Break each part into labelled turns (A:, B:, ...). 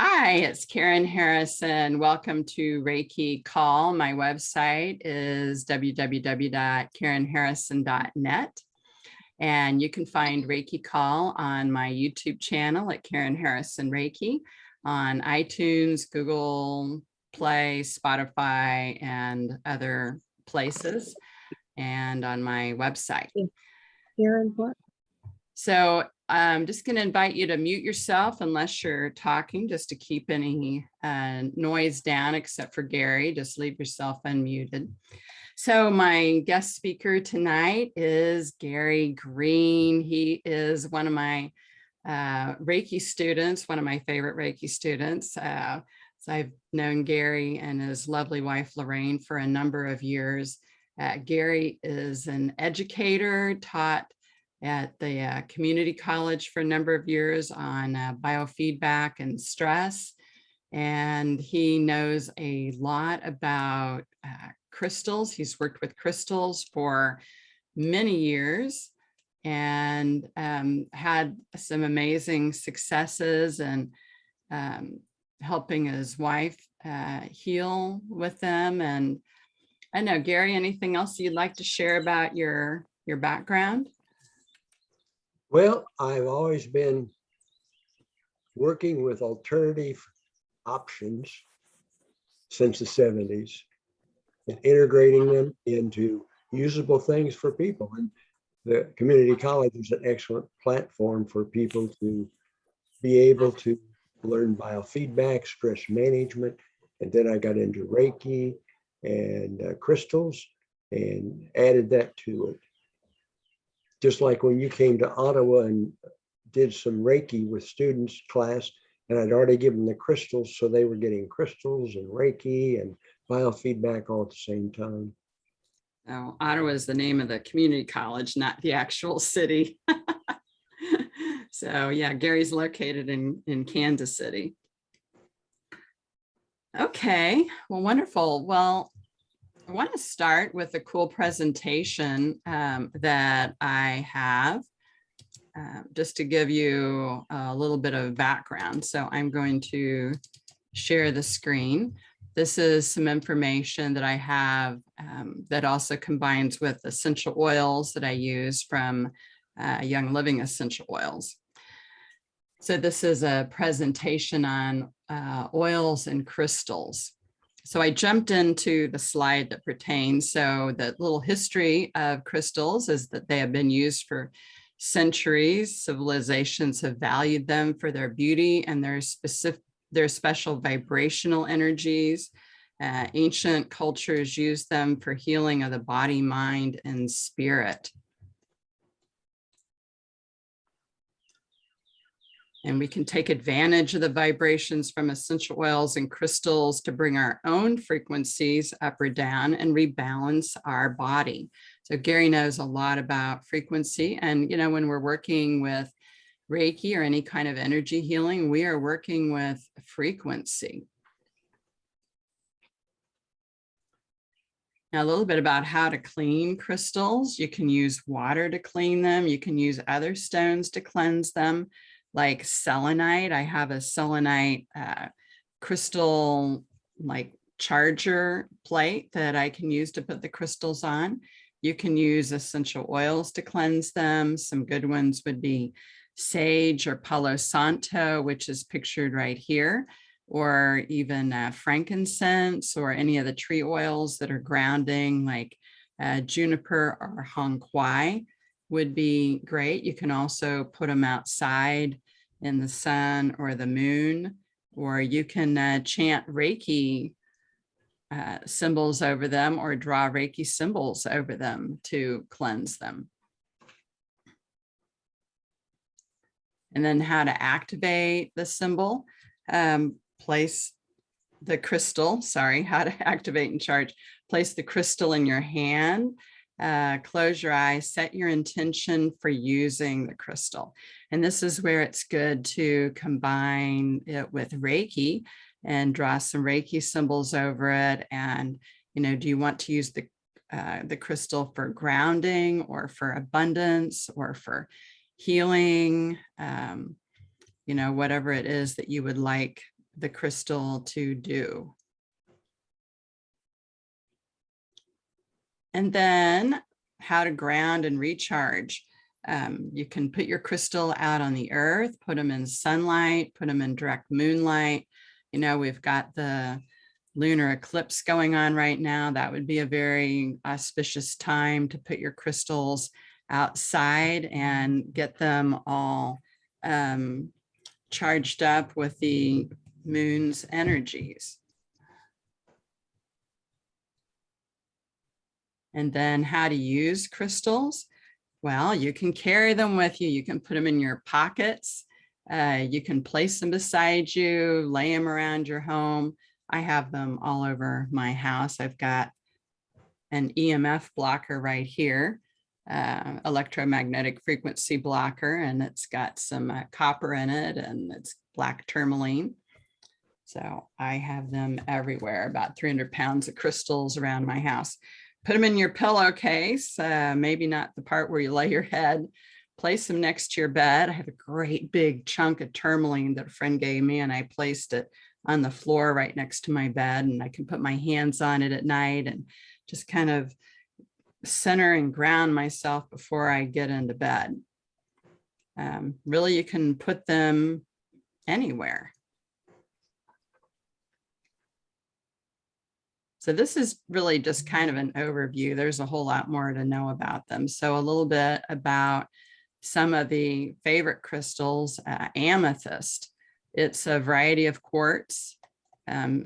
A: Hi, it's Karen Harrison. Welcome to Reiki Call. My website is www.karenharrison.net. And you can find Reiki Call on my YouTube channel at Karen Harrison Reiki, on iTunes, Google Play, Spotify, and other places, and on my website.
B: Karen, what?
A: So I'm just going to invite you to mute yourself unless you're talking, just to keep any noise down, except for Gary. Just leave yourself unmuted. So my guest speaker tonight is Gary Green. He is one of my Reiki students, one of my favorite Reiki students. So I've known Gary and his lovely wife, Lorraine, for a number of years. Gary is an educator, taught at the community college for a number of years on biofeedback and stress. And he knows a lot about crystals. He's worked with crystals for many years and had some amazing successes and helping his wife heal with them. And I know, Gary, anything else you'd like to share about your background?
C: Well, I've always been working with alternative options since the 70s and integrating them into usable things for people. And the community college is an excellent platform for people to be able to learn biofeedback, stress management. And then I got into Reiki and crystals and added that to it. Just like when you came to Ottawa and did some Reiki with students class, and I'd already given the crystals, so they were getting crystals and Reiki and biofeedback all at the same time.
A: Oh, Ottawa is the name of the community college, not the actual city. So yeah, Gary's located in Kansas City. Okay, well, wonderful. Well, I want to start with a cool presentation that I have just to give you a little bit of background. So I'm going to share the screen. This is some information that I have that also combines with essential oils that I use from Young Living Essential Oils. So this is a presentation on oils and crystals. So I jumped into the slide that pertains. So the little history of crystals is that they have been used for centuries. Civilizations have valued them for their beauty and their special vibrational energies. Ancient cultures used them for healing of the body, mind, and spirit. And we can take advantage of the vibrations from essential oils and crystals to bring our own frequencies up or down and rebalance our body. So Gary knows a lot about frequency. And, you know, when we're working with Reiki or any kind of energy healing, we are working with frequency. Now, a little bit about how to clean crystals. You can use water to clean them. You can use other stones to cleanse them, like selenite. I have a selenite crystal like charger plate that I can use to put the crystals on. You can use essential oils to cleanse them. Some good ones would be sage or Palo Santo, which is pictured right here, or even frankincense or any of the tree oils that are grounding, like juniper or hong kwai would be great. You can also put them outside in the sun or the moon, or you can chant Reiki symbols over them or draw Reiki symbols over them to cleanse them. And then how to activate the symbol, place the crystal, how to activate and charge, place the crystal in your hand, close your eyes, set your intention for using the crystal. And this is where it's good to combine it with Reiki and draw some Reiki symbols over it. And, you know, do you want to use the crystal for grounding or for abundance or for healing? You know, whatever it is that you would like the crystal to do. And then how to ground and recharge. You can put your crystal out on the earth, put them in sunlight, put them in direct moonlight. You know, we've got the lunar eclipse going on right now. That would be a very auspicious time to put your crystals outside and get them all charged up with the moon's energies. And then how to use crystals. Well, you can carry them with you. You can put them in your pockets. You can place them beside you, lay them around your home. I have them all over my house. I've got an EMF blocker right here, electromagnetic frequency blocker, and it's got some copper in it, and it's black tourmaline. So I have them everywhere, about 300 pounds of crystals around my house. Put them in your pillowcase, maybe not the part where you lay your head. Place them next to your bed. I have a great big chunk of tourmaline that a friend gave me, and I placed it on the floor right next to my bed, and I can put my hands on it at night and just kind of center and ground myself before I get into bed. Really, you can put them anywhere. So this is really just kind of an overview. There's a whole lot more to know about them. So a little bit about some of the favorite crystals. Amethyst. It's a variety of quartz.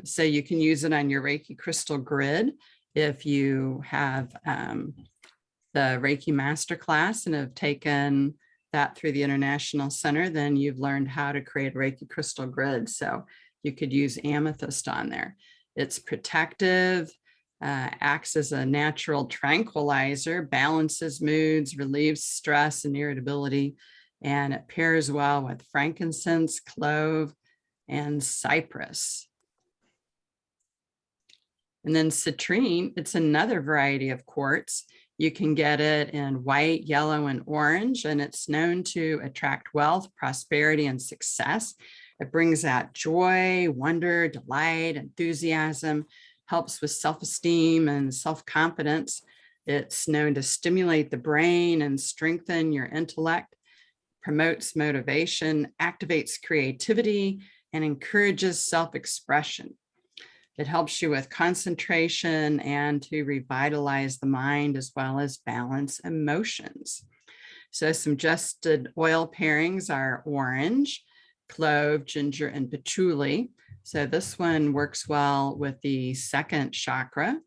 A: So you can use it on your Reiki crystal grid. If you have the Reiki Masterclass and have taken that through the International Center, then you've learned how to create a Reiki crystal grid. So you could use amethyst on there. It's protective, acts as a natural tranquilizer, balances moods, relieves stress and irritability, and it pairs well with frankincense, clove, and cypress. And then citrine, it's another variety of quartz. You can get it in white, yellow, and orange, and it's known to attract wealth, prosperity, and success. It brings out joy, wonder, delight, enthusiasm, helps with self-esteem and self-confidence. It's known to stimulate the brain and strengthen your intellect, promotes motivation, activates creativity, and encourages self-expression. It helps you with concentration and to revitalize the mind as well as balance emotions. So some suggested oil pairings are orange, clove, ginger, and patchouli. So this one works well with the second chakra.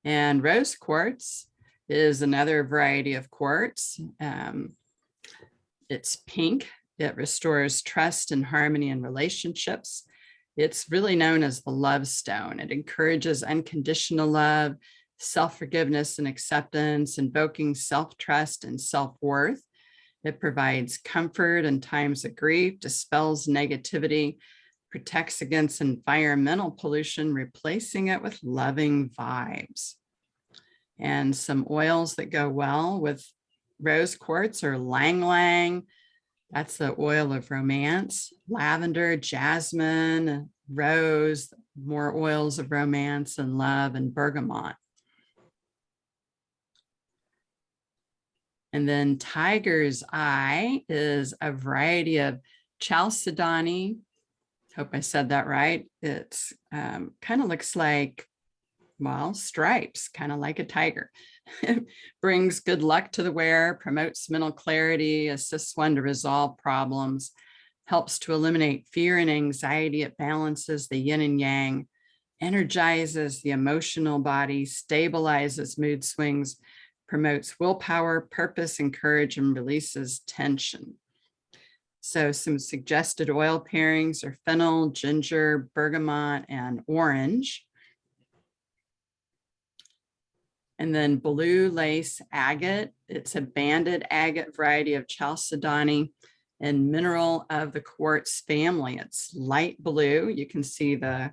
A: And rose quartz is another variety of quartz. It's pink. It restores trust and harmony in relationships. It's really known as the love stone. It encourages unconditional love, self-forgiveness and acceptance, invoking self-trust and self-worth. It provides comfort in times of grief, dispels negativity, protects against environmental pollution, replacing it with loving vibes. And some oils that go well with rose quartz are ylang ylang. That's the oil of romance. Lavender, jasmine, rose, more oils of romance and love, and bergamot. And then tiger's eye is a variety of chalcedony. Hope I said that right. It's kind of looks like, well, stripes, kind of like a tiger. It brings good luck to the wearer, promotes mental clarity, assists one to resolve problems, helps to eliminate fear and anxiety. It balances the yin and yang, energizes the emotional body, stabilizes mood swings, promotes willpower, purpose, and courage, and releases tension. So some suggested oil pairings are fennel, ginger, bergamot, and orange. And then blue lace agate. It's a banded agate variety of chalcedony and mineral of the quartz family. It's light blue. You can see the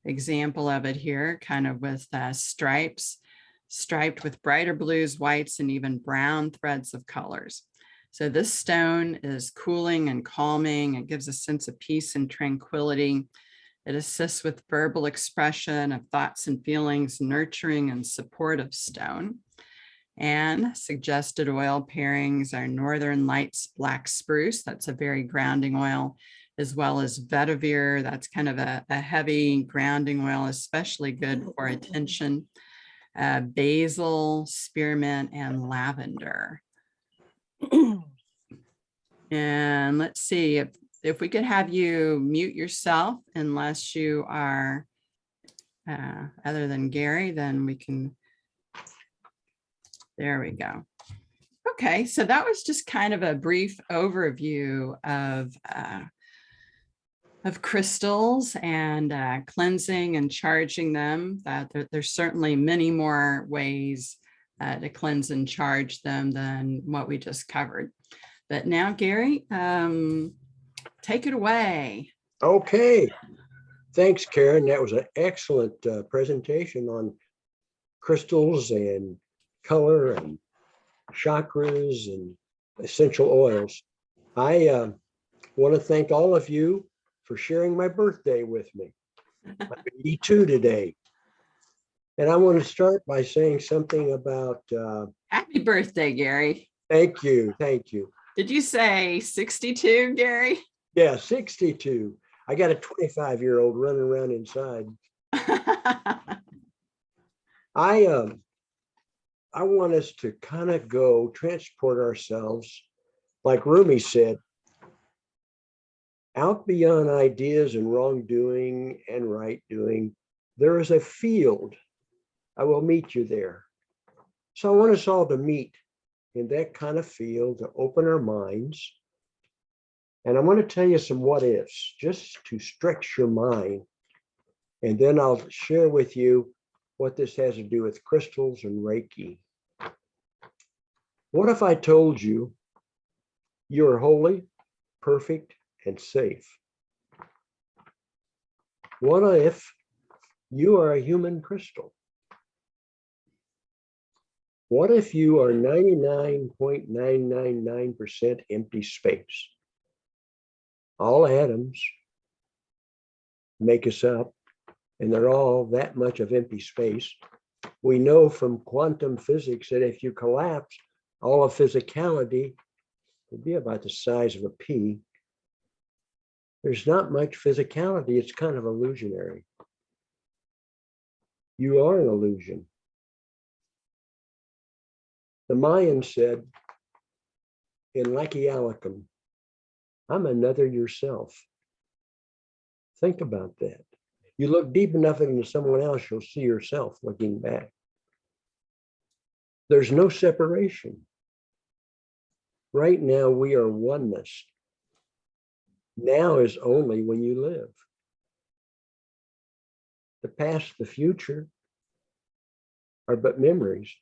A: example of it here, kind of with stripes, striped with brighter blues, whites, and even brown threads of colors. So this stone is cooling and calming. It gives a sense of peace and tranquility. It assists with verbal expression of thoughts and feelings, nurturing and supportive stone. And suggested oil pairings are Northern Lights Black Spruce. That's a very grounding oil, as well as vetiver. That's kind of a heavy grounding oil, especially good for attention. Basil, spearmint, and lavender. And let's see if we could have you mute yourself, unless you are other than Gary, then we can. There we go. Okay, so that was just kind of a brief overview of crystals and cleansing and charging them. There's certainly many more ways to cleanse and charge them than what we just covered. But now, Gary, take it away.
C: Okay. Thanks, Karen. That was an excellent presentation on crystals and color and chakras and essential oils. I want to thank all of you for sharing my birthday with me. I'm 82 today. And I want to start by saying something about...
A: Happy birthday, Gary.
C: Thank you. Thank you.
A: Did you say 62, Gary?
C: Yeah, 62. I got a 25-year-old running around inside. I want us to kind of go transport ourselves, like Rumi said, out beyond ideas and wrongdoing and right doing. There is a field. I will meet you there. So I want us all to meet in that kind of field, to open our minds. And I want to tell you some what ifs, just to stretch your mind. And then I'll share with you what this has to do with crystals and Reiki. What if I told you you're holy, perfect, and safe? What if you are a human crystal? What if you are 99.999% empty space? All atoms make us up, and they're all that much of empty space. We know from quantum physics that if you collapse all of physicality, it'd be about the size of a pea. There's not much physicality. It's kind of illusionary. You are an illusion. The Mayans said in Lakialikam, I'm another yourself. Think about that. You look deep enough into someone else, you'll see yourself looking back. There's no separation. Right now, we are oneness. Now is only when you live. The past, the future are but memories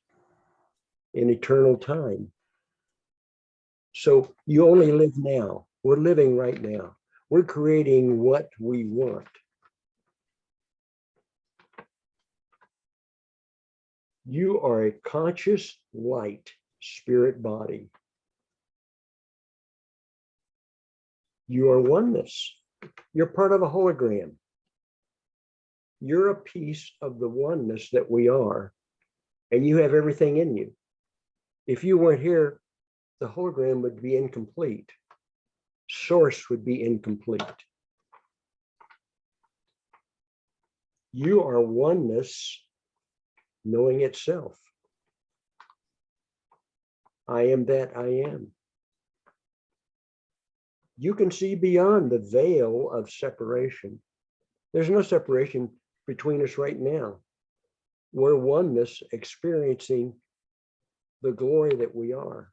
C: in eternal time. So you only live now. We're living right now. We're creating what we want. You are a conscious light spirit body. You are oneness. You're part of a hologram. You're a piece of the oneness that we are, and you have everything in you. If you weren't here, the hologram would be incomplete. Source would be incomplete. You are oneness knowing itself. I am that I am. You can see beyond the veil of separation. There's no separation between us right now. We're oneness experiencing the glory that we are.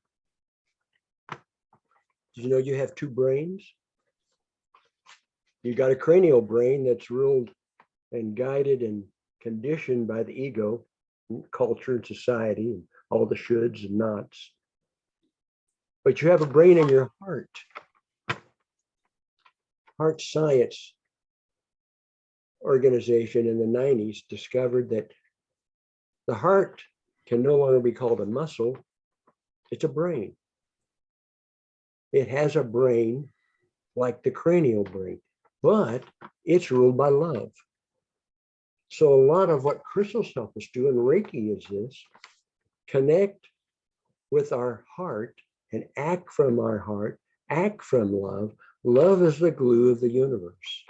C: Did you know you have two brains? You got a cranial brain that's ruled and guided and conditioned by the ego, culture, and society, and all the shoulds and nots. But you have a brain in your heart. Heart Science organization in the 90s discovered that the heart can no longer be called a muscle, it's a brain. It has a brain like the cranial brain, but it's ruled by love. So a lot of what crystals help us do, and Reiki is this, connect with our heart and act from our heart, act from love. Love is the glue of the universe.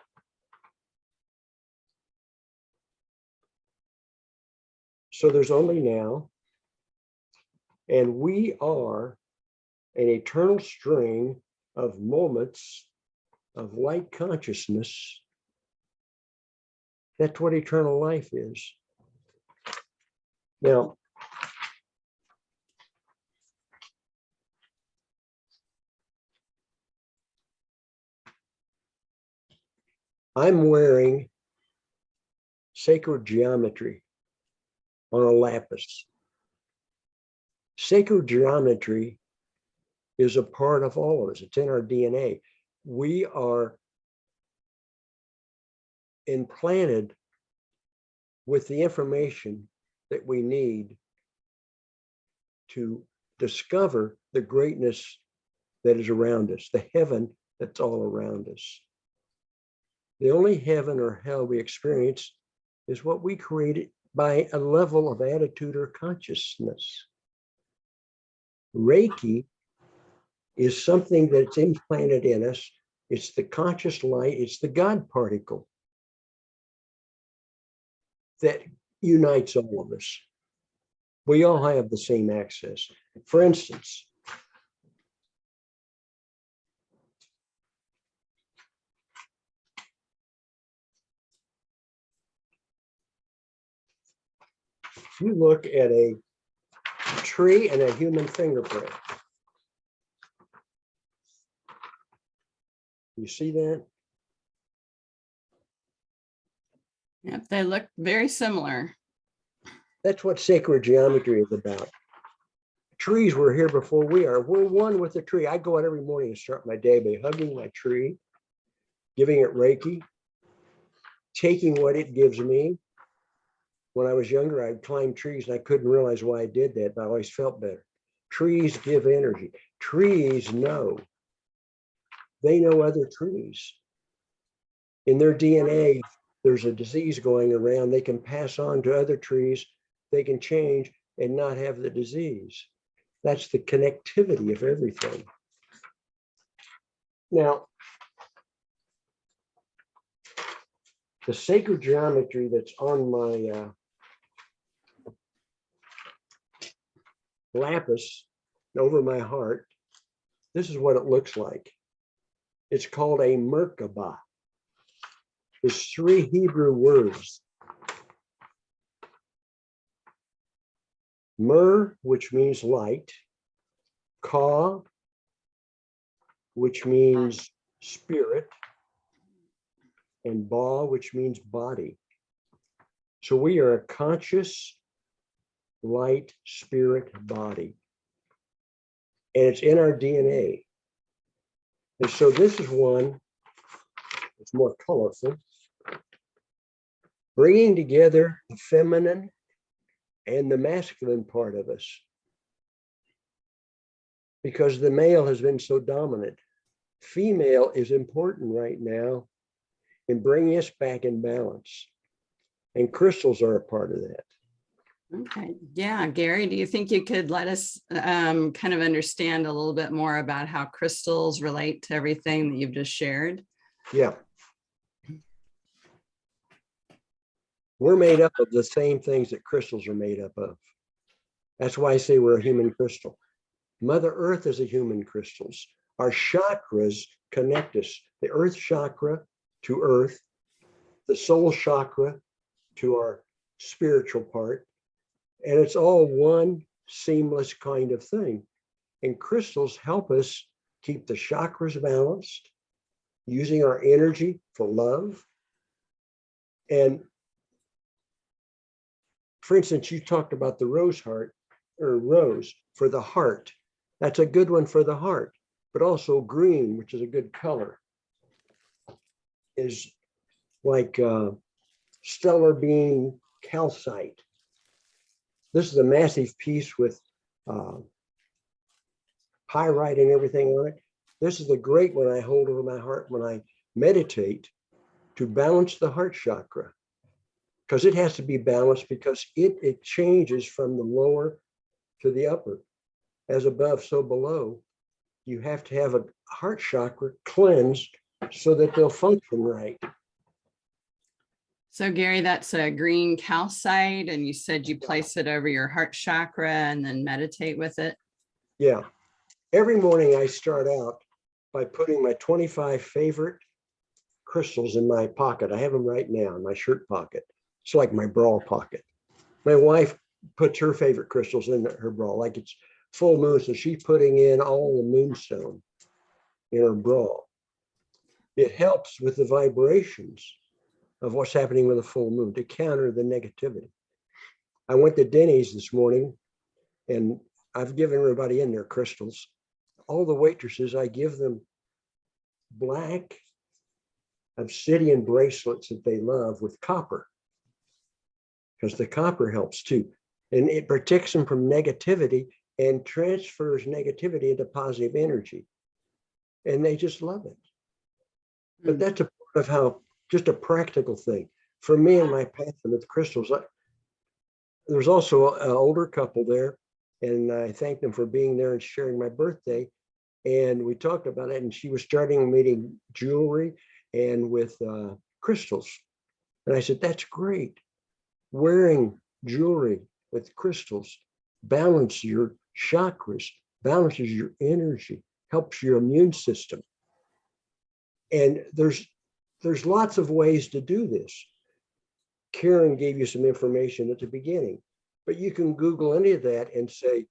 C: So there's only now, and we are an eternal string of moments of light consciousness. That's what eternal life is. Now, I'm wearing sacred geometry on a lapis. Sacred geometry is a part of all of us. It's in our DNA. We are implanted with the information that we need to discover the greatness that is around us, the heaven that's all around us. The only heaven or hell we experience is what we created by a level of attitude or consciousness. Reiki is something that's implanted in us. It's the conscious light. It's the God particle that unites all of us. We all have the same access. For instance, if you look at a tree and a human fingerprint, you see that?
A: Yep, they look very similar.
C: That's what sacred geometry is about. Trees were here before we are. We're one with the tree. I go out every morning and start my day by hugging my tree, giving it Reiki, taking what it gives me. When I was younger, I'd climb trees and I couldn't realize why I did that, but I always felt better. Trees give energy. Trees know. They know other trees. In their DNA, there's a disease going around. They can pass on to other trees. They can change and not have the disease. That's the connectivity of everything. Now, the sacred geometry that's on my lapis over my heart, this is what it looks like. It's called a Merkaba. There's 3 Hebrew words. Mer, which means light, Ka, which means spirit, and Ba, which means body. So we are a conscious light spirit body. And it's in our DNA. And so this is one that's more colorful, bringing together the feminine and the masculine part of us, because the male has been so dominant. Female is important right now in bringing us back in balance, and crystals are a part of that.
A: Okay. Yeah. Gary, do you think you could let us kind of understand a little bit more about how crystals relate to everything that you've just shared?
C: Yeah. We're made up of the same things that crystals are made up of. That's why I say we're a human crystal. Mother Earth is a human crystals. Our chakras connect us. The earth chakra to earth, the soul chakra to our spiritual part. And it's all one seamless kind of thing. And crystals help us keep the chakras balanced, using our energy for love. And for instance, you talked about the rose heart, or rose for the heart. That's a good one for the heart, but also green, which is a good color, is like stellar being calcite. This is a massive piece with pyrite and everything on it. This is the great one I hold over my heart when I meditate to balance the heart chakra, because it has to be balanced, because it changes from the lower to the upper. As above, so below. You have to have a heart chakra cleansed so that they'll function right.
A: So Gary, that's a green calcite, and you said you place it over your heart chakra and then meditate with it.
C: Yeah. Every morning I start out by putting my 25 favorite crystals in my pocket. I have them right now in my shirt pocket. It's like my bra pocket. My wife puts her favorite crystals in her bra, like it's full moon, so she's putting in all the moonstone in her bra. It helps with the vibrations of what's happening with a full moon to counter the negativity. I went to Denny's this morning, and I've given everybody in their crystals. All the waitresses, I give them black obsidian bracelets that they love with copper, because the copper helps too. And it protects them from negativity and transfers negativity into positive energy. And they just love it. But that's a part of how, just a practical thing. For me and my path with crystals, there's also an older couple there, and I thanked them for being there and sharing my birthday. And we talked about it, and she was starting meeting jewelry and with crystals. And I said, that's great. Wearing jewelry with crystals balances your chakras, balances your energy, helps your immune system. And there's lots of ways to do this. Karen gave you some information at the beginning, but you can Google any of that and say,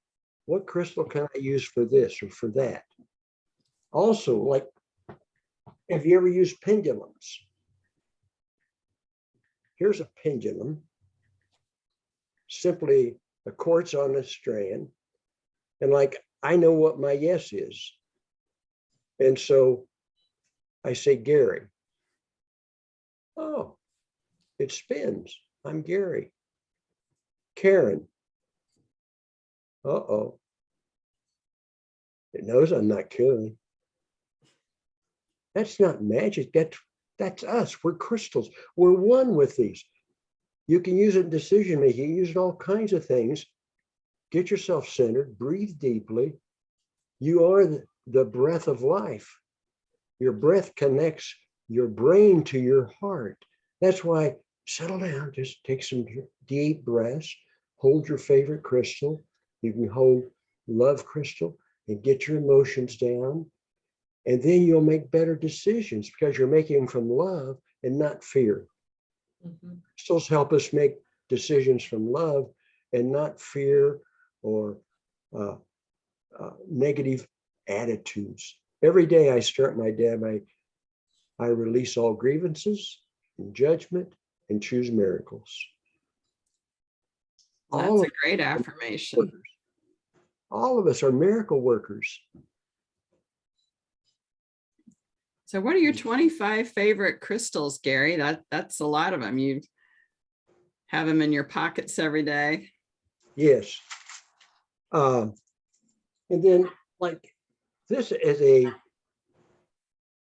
C: what crystal can I use for this or for that? Also, like, have you ever used pendulums? Here's a pendulum, simply a quartz on a strand. And like, I know what my yes is. And so I say, Gary. Oh, it spins. I'm Gary. Karen. Uh-oh. It knows I'm not Karen. That's not magic. That's us. We're crystals. We're one with these. You can use it in decision making. You can use it in all kinds of things. Get yourself centered. Breathe deeply. You are the breath of life. Your breath connects your brain to your heart. That's why, settle down. Just take some deep breaths. Hold your favorite crystal. You can hold love crystal and get your emotions down. And then you'll make better decisions because you're making them from love and not fear. Mm-hmm. Crystals help us make decisions from love and not fear or negative attitudes. Every day I start my day, I release all grievances and judgment and choose miracles.
A: That's a great affirmation.
C: All of us are miracle workers.
A: So what are your 25 favorite crystals, Gary? That's a lot of them. You have them in your pockets every day.
C: Yes. And then like this is a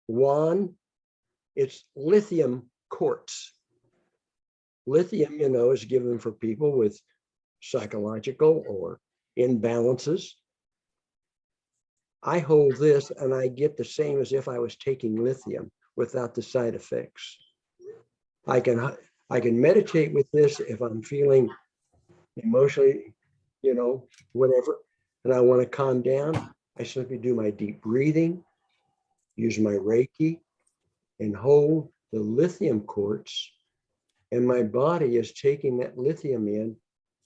C: wand. It's lithium quartz. Lithium, is given for people with psychological or imbalances. I hold this and I get the same as if I was taking lithium without the side effects. I can meditate with this if I'm feeling emotionally, whatever, and I want to calm down. I simply do my deep breathing, use my Reiki, and hold the lithium quartz, and my body is taking that lithium in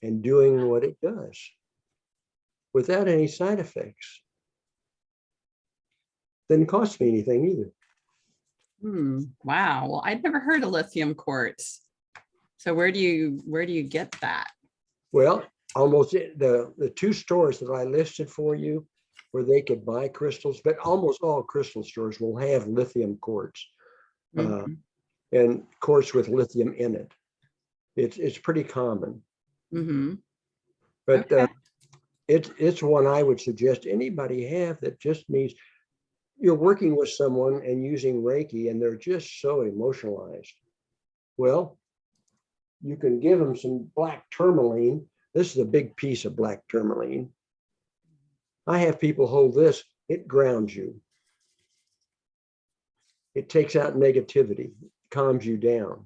C: and doing what it does without any side effects. Didn't cost me anything either.
A: Wow. Well, I'd never heard of lithium quartz. So where do you get that? Well,
C: almost the two stores that I listed for you where they could buy crystals, but almost all crystal stores will have lithium quartz. Mm-hmm. And quartz with lithium in it. It's pretty common. Mm-hmm. But okay. It's one I would suggest anybody have that just needs. you're working with someone and using Reiki and they're just so emotionalized. Well, you can give them some black tourmaline. This is a big piece of black tourmaline. I have people hold this, it grounds you. It takes out negativity, calms you down.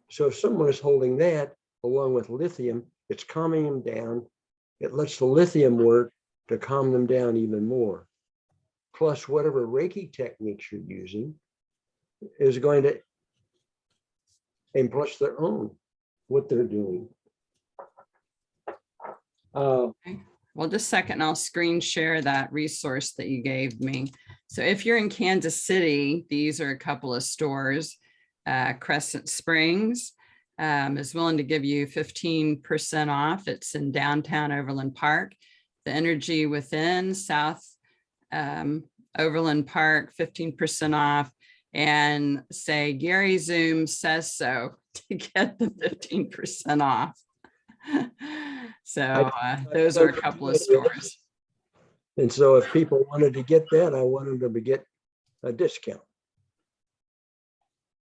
C: So if someone is holding that along with lithium, it's calming them down. It lets the lithium work to calm them down even more. Plus whatever Reiki techniques you're using is going to, and plus their own, what they're doing.
A: Well, just a second, I'll screen share that resource that you gave me. So if you're in Kansas City, these are a couple of stores. Crescent Springs is willing to give you 15% off. It's in downtown Overland Park. The Energy Within, South Overland Park, 15% off. And say Gary Zoom says so to get the 15% off. So those are a couple of stores.
C: And so if people wanted to get that, I wanted them to get a discount.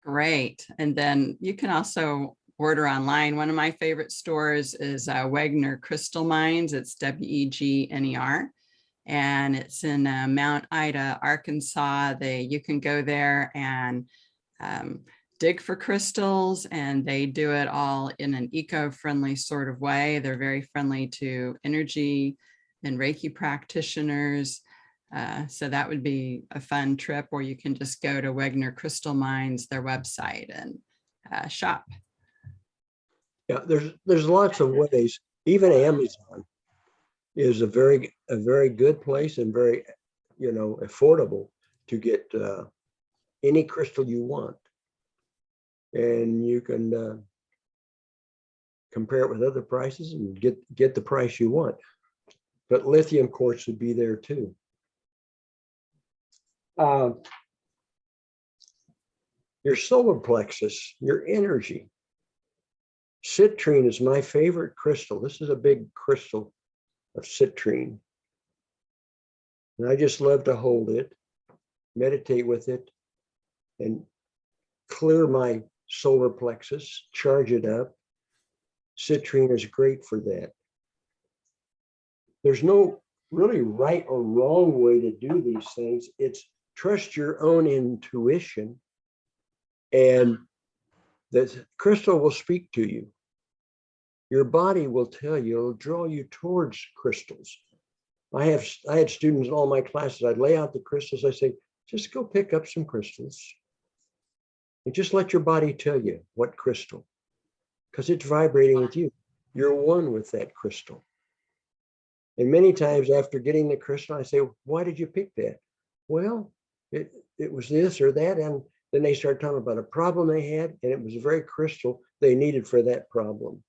A: Great. And then you can also order online. One of my favorite stores is Wegner Crystal Mines. It's WEGNER. And it's in Mount Ida, Arkansas. You can go there and dig for crystals, and they do it all in an eco-friendly sort of way. They're very friendly to energy and Reiki practitioners. So that would be a fun trip, or you can just go to Wegner Crystal Mines, their website, and shop.
C: Yeah, there's lots of ways. Even Amazon is a very good place and very, affordable to get any crystal you want. And you can compare it with other prices and get the price you want. But lithium quartz would be there too. Your solar plexus, your energy. Citrine is my favorite crystal. This is a big crystal of citrine. And I just love to hold it, meditate with it, and clear my solar plexus, charge it up. Citrine is great for that. There's no really right or wrong way to do these things. It's trust your own intuition, and the crystal will speak to you. Your body will tell you, it'll draw you towards crystals. I had students in all my classes. I'd lay out the crystals. I say, just go pick up some crystals and just let your body tell you what crystal, because it's vibrating with you. You're one with that crystal. And many times after getting the crystal, I say, why did you pick that? Well, it was this or that. And then they start talking about a problem they had, and it was the very crystal they needed for that problem.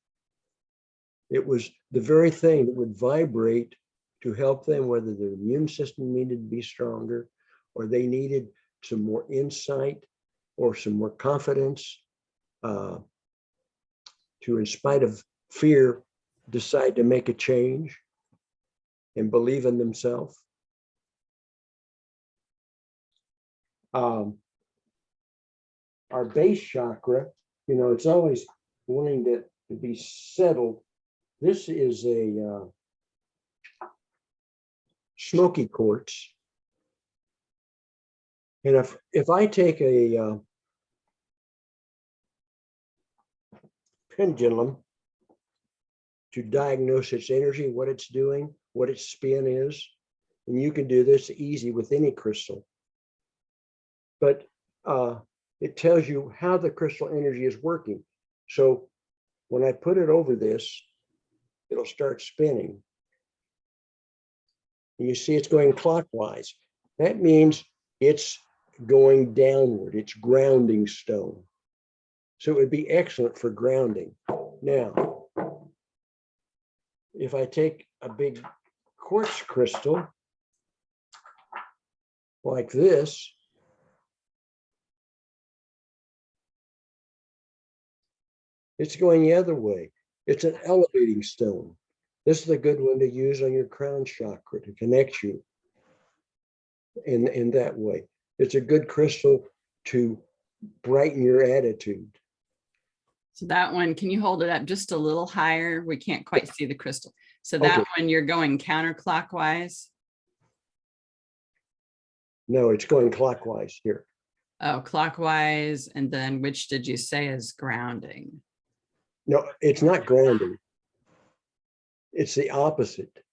C: It was the very thing that would vibrate to help them, whether their immune system needed to be stronger, or they needed some more insight or some more confidence to, in spite of fear, decide to make a change and believe in themselves. Our base chakra, it's always wanting to be settled. This is a smoky quartz. And if I take a pendulum to diagnose its energy, what it's doing, what its spin is, and you can do this easy with any crystal. But it tells you how the crystal energy is working. So when I put it over this, it'll start spinning. And you see it's going clockwise. That means it's going downward. It's grounding stone. So it would be excellent for grounding. Now, if I take a big quartz crystal like this, it's going the other way. It's an elevating stone. This is a good one to use on your crown chakra to connect you. in that way. It's a good crystal to brighten your attitude.
A: So that one, can you hold it up just a little higher? We can't quite see the crystal. So that
C: Okay.
A: one, you're going counterclockwise.
C: No, it's going clockwise here.
A: Oh, clockwise. And then which did you say is grounding?
C: No, it's not grounding. It's the opposite.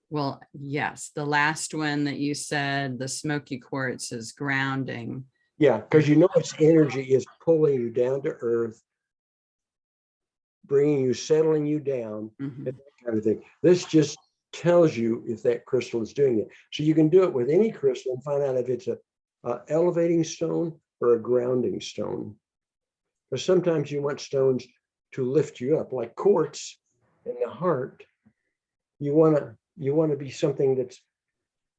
A: Well, yes, the last one that you said, the smoky quartz is grounding.
C: Yeah, because you know its energy is pulling you down to earth, bringing you, settling you down,
A: Mhm.
C: and that kind of thing. This just tells you if that crystal is doing it. So you can do it with any crystal and find out if it's a elevating stone or a grounding stone. Because sometimes you want stones to lift you up, like quartz in the heart. You want to be something that's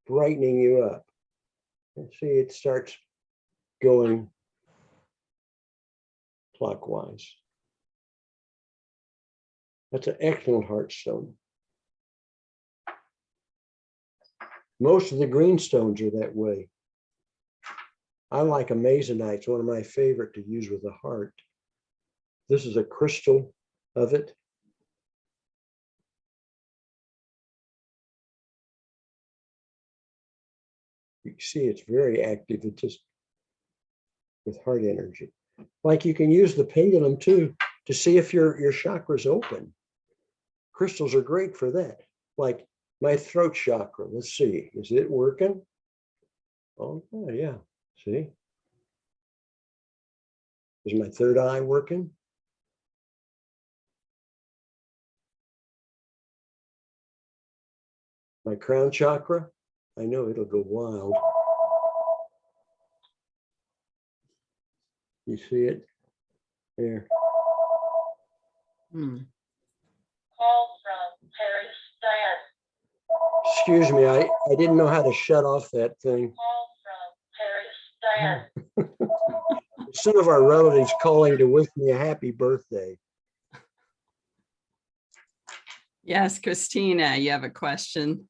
C: brightening you up. And see, it starts going clockwise. That's an excellent heart stone. Most of the green stones are that way. I like amazonite. It's one of my favorite to use with the heart. This is a crystal of it. You can see it's very active. It's just with heart energy. Like you can use the pendulum too to see if your chakra's open. Crystals are great for that. Like my throat chakra. Let's see, is it working? Oh yeah, see? Is my third eye working? My crown chakra, I know it'll go wild. You see it? There.
A: Hmm.
D: Call from Paris, Diane.
C: Excuse me, I didn't know how to shut off that thing.
D: Call from Paris, Diane.
C: Some of our relatives calling to wish me a happy birthday.
A: Yes, Christina, you have a question?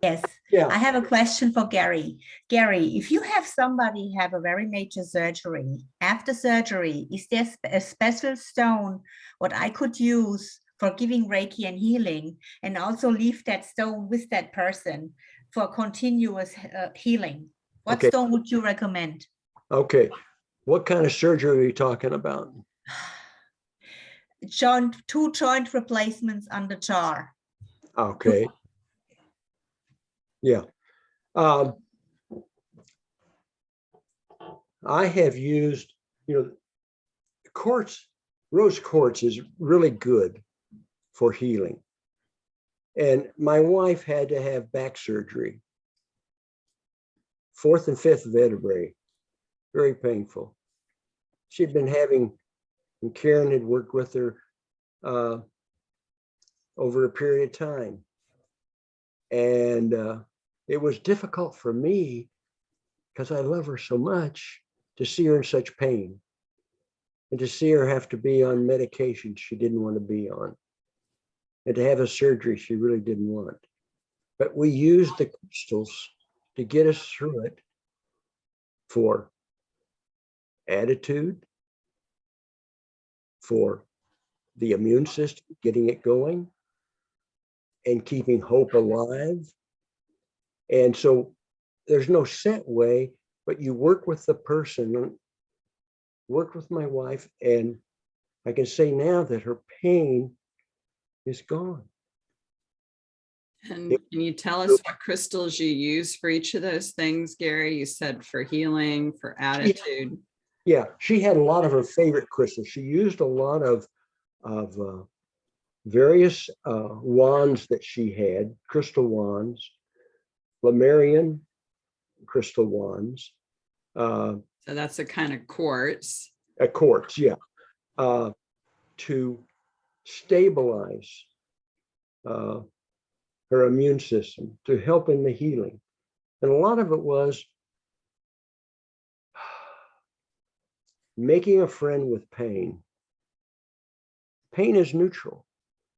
B: Yes,
C: Yeah.
B: I have a question for Gary. Gary, if you have somebody have a very major surgery, after surgery, is there a special stone what I could use for giving Reiki and healing, and also leave that stone with that person for continuous healing? What
C: Okay.
B: stone would you recommend?
C: Okay. What kind of surgery are you talking about?
B: Two joint replacements on the jaw.
C: Okay. Yeah. I have used, quartz, rose quartz is really good for healing. And my wife had to have back surgery, 4th and 5th vertebrae, very painful. She'd been having, and Karen had worked with her over a period of time. And it was difficult for me, because I love her so much, to see her in such pain and to see her have to be on medication she didn't want to be on, and to have a surgery she really didn't want. But we used the crystals to get us through it for attitude, for the immune system, getting it going, and keeping hope alive. And so there's no set way, but you work with the person, work with my wife, and I can say now that her pain is gone.
A: And can you tell us what crystals you use for each of those things, Gary? You said for healing, for attitude.
C: Yeah, she had a lot of her favorite crystals. She used a lot of various wands that she had, crystal wands, Lemurian crystal wands.
A: So that's a kind of quartz.
C: A quartz, yeah, to stabilize her immune system, to help in the healing. And a lot of it was making a friend with pain. Pain is neutral.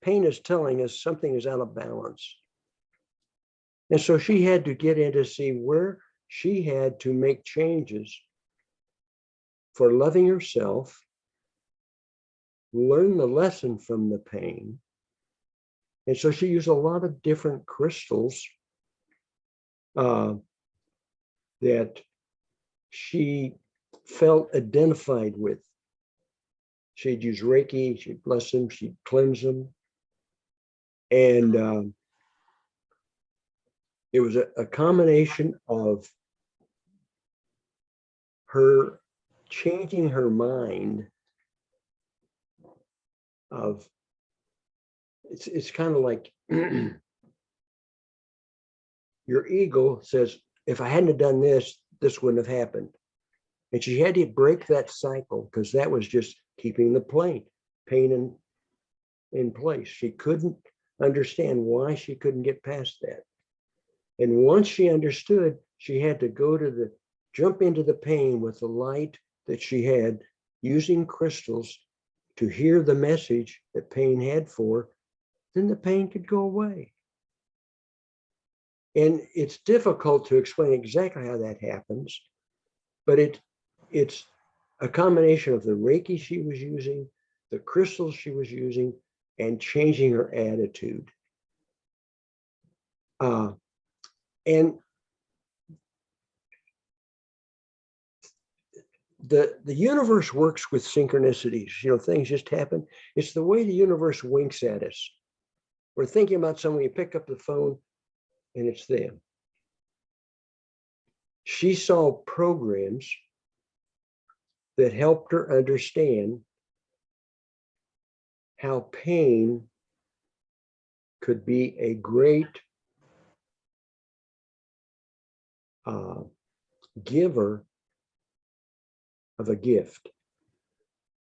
C: Pain is telling us something is out of balance. And so she had to get in to see where she had to make changes for loving herself, learn the lesson from the pain. And so she used a lot of different crystals that she felt identified with. She'd use Reiki, she'd bless them, she'd cleanse them. And it was a combination of her changing her mind of, it's kind of like your ego says, if I hadn't have done this, this wouldn't have happened. And she had to break that cycle because that was just keeping the pain in place. She couldn't understand why she couldn't get past that. And once she understood, she had to jump into the pain with the light that she had, using crystals to hear the message that pain had for her, then the pain could go away. And it's difficult to explain exactly how that happens, but it's a combination of the Reiki she was using, the crystals she was using, and changing her attitude. And the universe works with synchronicities. Things just happen. It's the way the universe winks at us. We're thinking about someone, you pick up the phone, and it's them. She saw programs that helped her understand how pain could be a great giver of a gift.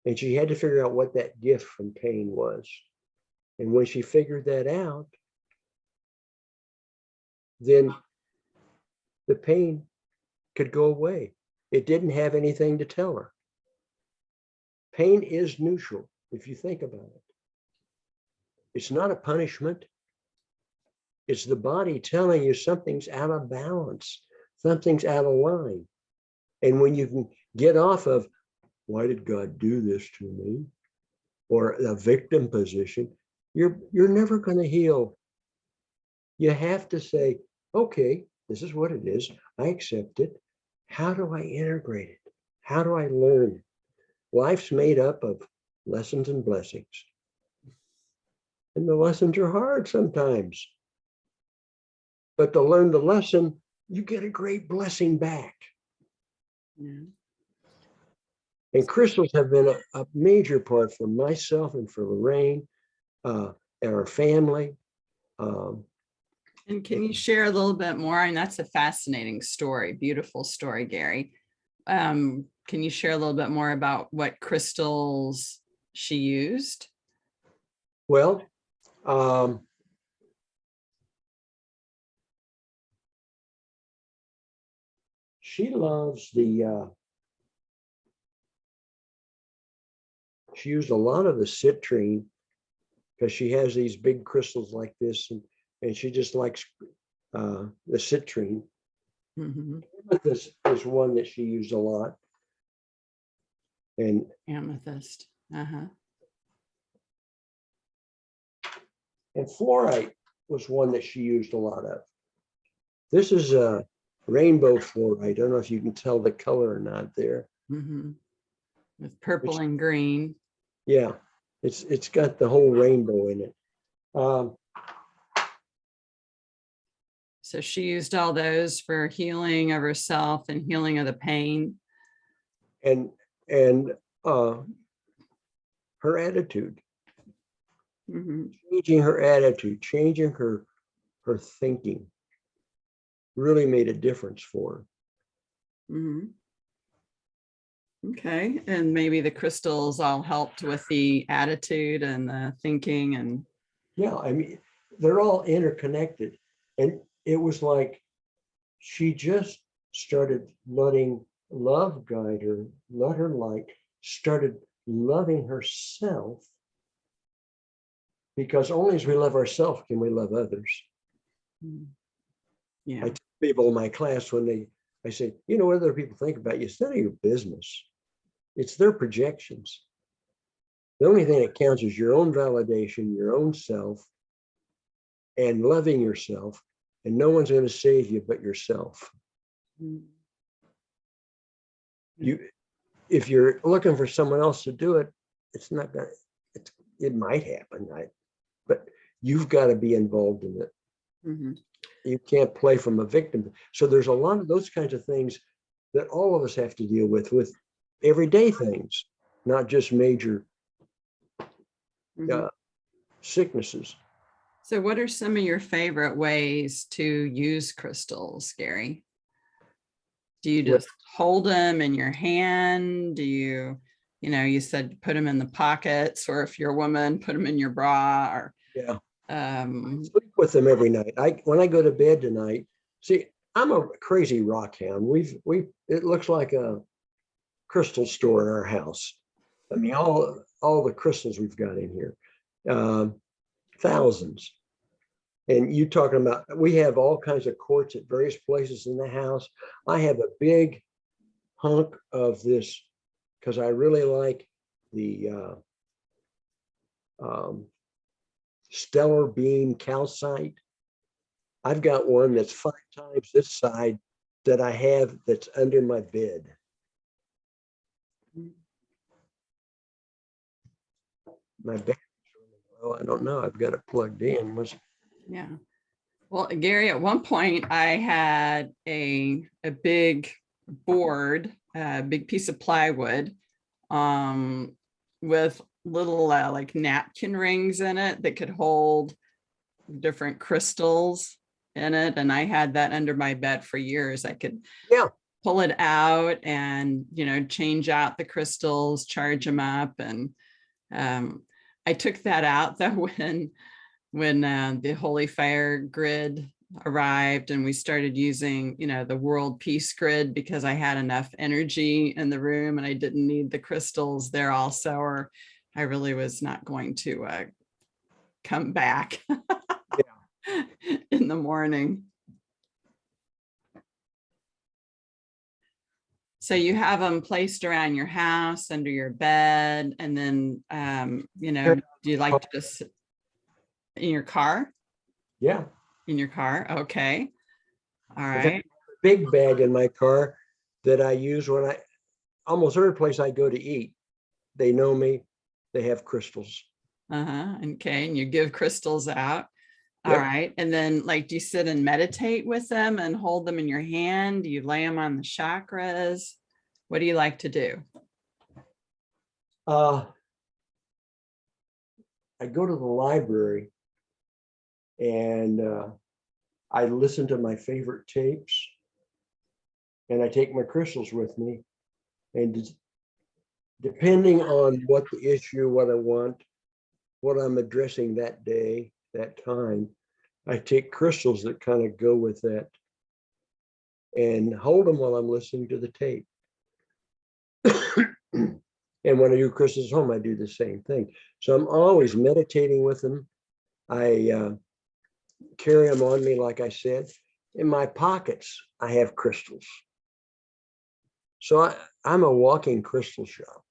C: And she had to figure out what that gift from pain was. And when she figured that out, then the pain could go away. It didn't have anything to tell her. Pain is neutral, if you think about it. It's not a punishment. It's the body telling you something's out of balance, something's out of line. And when you can get off of, why did God do this to me? Or a victim position, you're never going to heal. You have to say, okay, this is what it is. I accept it. How do I integrate it? How do I learn? Life's made up of lessons and blessings. And the lessons are hard sometimes. But to learn the lesson, you get a great blessing back.
A: Yeah.
C: And crystals have been a major part for myself and for Lorraine and our family.
A: And can you share a little bit more? And that's a fascinating story, beautiful story, Gary. Can you share a little bit more about what crystals she used?
C: Well, she loves she used a lot of the citrine because she has these big crystals like this, and she just likes the citrine.
A: Mm-hmm.
C: This is one that she used a lot. And
A: Amethyst. Uh-huh.
C: And fluorite was one that she used a lot of. This is a rainbow fluorite. I don't know if you can tell the color or not there.
A: Mm-hmm. With purple and green.
C: Yeah, it's got the whole rainbow in it.
A: So she used all those for healing of herself and healing of the pain.
C: And her attitude.
A: Mm-hmm.
C: Changing her attitude, changing her thinking really made a difference for her.
A: Mm-hmm. Okay, and maybe the crystals all helped with the attitude and the thinking and.
C: Yeah, I mean, they're all interconnected. And it was like she just started letting love guide her, let her light, started loving herself, because only as we love ourselves can we love others.
A: Yeah.
C: I tell people in my class when they I say, you know, what other people think about you, it's none of your business. It's their projections. The only thing that counts is your own validation, your own self, and loving yourself. And no one's going to save you but yourself. If you're looking for someone else to do it, it's not going to, it might happen, but you've got to be involved in it. You can't play from a victim. So there's a lot of those kinds of things that all of us have to deal with everyday things, not just major sicknesses.
A: So what are some of your favorite ways to use crystals, Gary? Do you just hold them in your hand? Do you, you said put them in the pockets, or if you're a woman, put them in your bra, or
C: sleep with them every night. When I go to bed tonight, see, I'm a crazy rock hound. It looks like a crystal store in our house. I mean, all the crystals we've got in here, thousands. And you talking about, we have all kinds of quartz at various places in the house. I have a big hunk of this because I really like the stellar beam calcite. I've got one that's 5 times this side that I have that's under my bed. My battery's really low. I don't know. I've got it plugged in.
A: Yeah. Well, Gary, at one point I had a big board, a big piece of plywood with little like napkin rings in it that could hold different crystals in it. And I had that under my bed for years. I could pull it out and, change out the crystals, charge them up. And I took that out though when the Holy Fire grid arrived and we started using, the world peace grid, because I had enough energy in the room and I didn't need the crystals there also, or I really was not going to come back in the morning. So you have them placed around your house, under your bed, and then, do you like to just in your car?
C: Yeah.
A: In your car. Okay. All right.
C: Big bag in my car that I use when almost every place I go to eat, they know me, they have crystals.
A: Okay. And you give crystals out.
C: Yep.
A: All right. And then do you sit and meditate with them and hold them in your hand? Do you lay them on the chakras? What do you like to do?
C: I go to the library and I listen to my favorite tapes, and I take my crystals with me. And depending on what the issue, what I want, what I'm addressing that day, that time, I take crystals that kind of go with that and hold them while I'm listening to the tape. And when I do crystals home, I do the same thing. So I'm always meditating with them. I carry them on me, like I said. In my pockets, I have crystals. So I'm a walking crystal shop.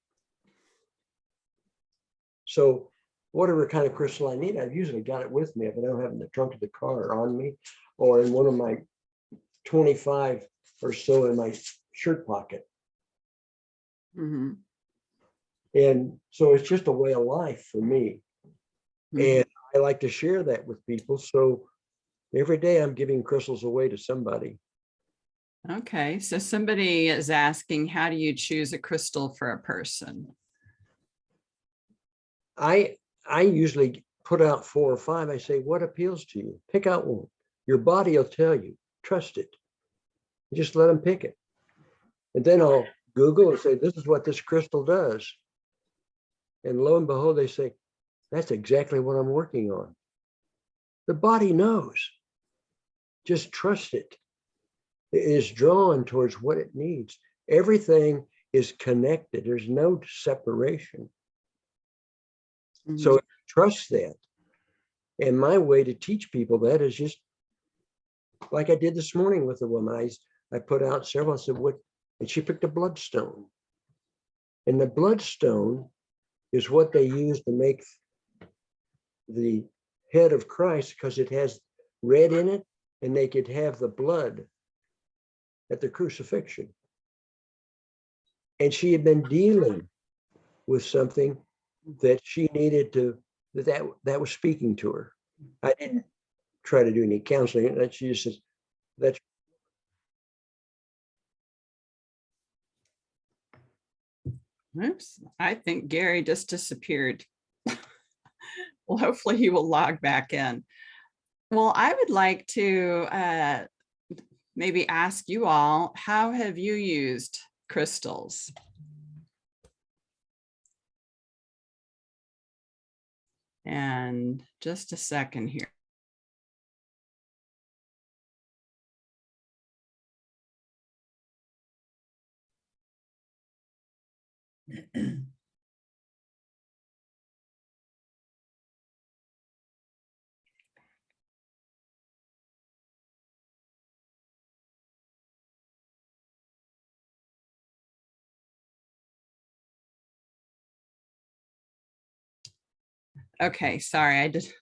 C: So whatever kind of crystal I need, I've usually got it with me if I don't have it in the trunk of the car or on me, or in one of my 25 or so in my shirt pocket. And so it's just a way of life for me. And I like to share that with people. So every day I'm giving crystals away to somebody.
A: Okay. So somebody is asking, how do you choose a crystal for a person?
C: I usually put out 4 or 5. I say, what appeals to you? Pick out one. Your body will tell you. Trust it. Just let them pick it. And then I'll Google and say, this is what this crystal does. And lo and behold, they say, that's exactly what I'm working on. The body knows. Just trust it. It is drawn towards what it needs. Everything is connected. There's no separation. So trust that. And my way to teach people that is just like I did this morning with the woman. I put out several. I said, what? And she picked a bloodstone. And the bloodstone is what they use to make the head of Christ, because it has red in it, and they could have the blood at the crucifixion. And she had been dealing with something that she needed to, that was speaking to her. I didn't try to do any counseling. And she just says, that's.
A: Oops, I think Gary just disappeared. Well, hopefully he will log back in. Well, I would like to maybe ask you all, how have you used crystals? And just a second here. Okay, sorry, I did.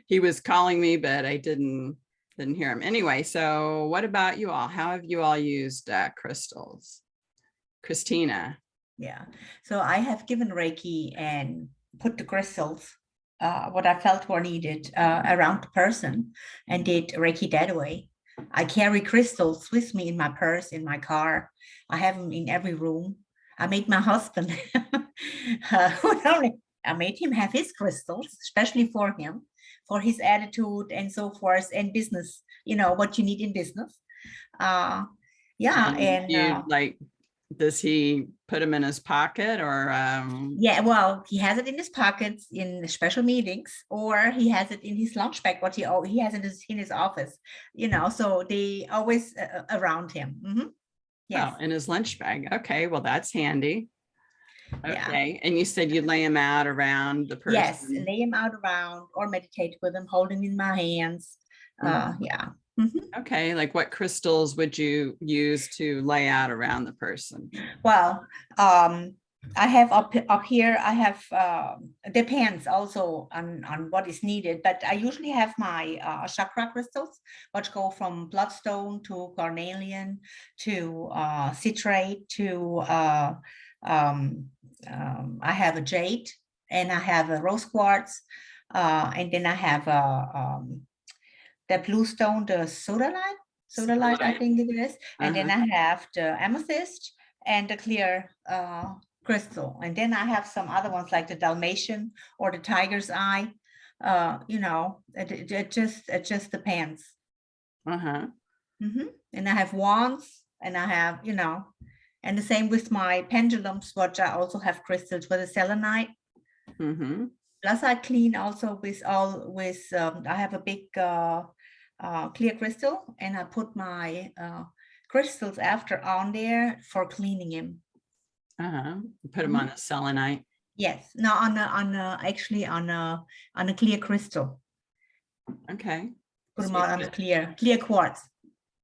A: He was calling me, but I didn't hear him. Anyway, so what about you all? How have you all used crystals? Christina.
B: Yeah, so I have given Reiki and put the crystals, what I felt were needed around the person, and did Reiki that way. I carry crystals with me in my purse, in my car. I have them in every room. I made my husband, I made him have his crystals, especially for him, for his attitude and so forth, and business, you know, what you need in business. Yeah, and
A: you like, does he put them in his pocket or?
B: Yeah, well, he has it in his pockets in special meetings, or he has it in his lunch bag, what he has in his office, you know, so they always around him. Mm-hmm. Yes.
A: Oh, in his lunch bag. Okay, well, that's handy. Okay,
B: Yeah.
A: and you said you lay him out around the person.
B: Yes, lay him out around or meditate with him, holding in my hands. Yeah. Mm-hmm.
A: Okay, like what crystals would you use to lay out around the person?
B: Well, I have up here, I have, depends also on what is needed, but I usually have my chakra crystals, which go from bloodstone to carnelian to citrate to, I have a jade, and I have a rose quartz, and then I have the blue stone, the sodalite, I think it is. And then I have the amethyst and the clear crystal. And then I have some other ones like the Dalmatian or the tiger's eye. You know, it just depends. Mm-hmm. And I have wands, and I have, you know, and the same with my pendulums, which I also have crystals for the selenite. Plus I clean also with I have a big clear crystal, and I put my crystals after on there for cleaning him.
A: Put them on a selenite.
B: Yes, no, actually on a clear crystal.
A: Okay.
B: Put them on the clear quartz.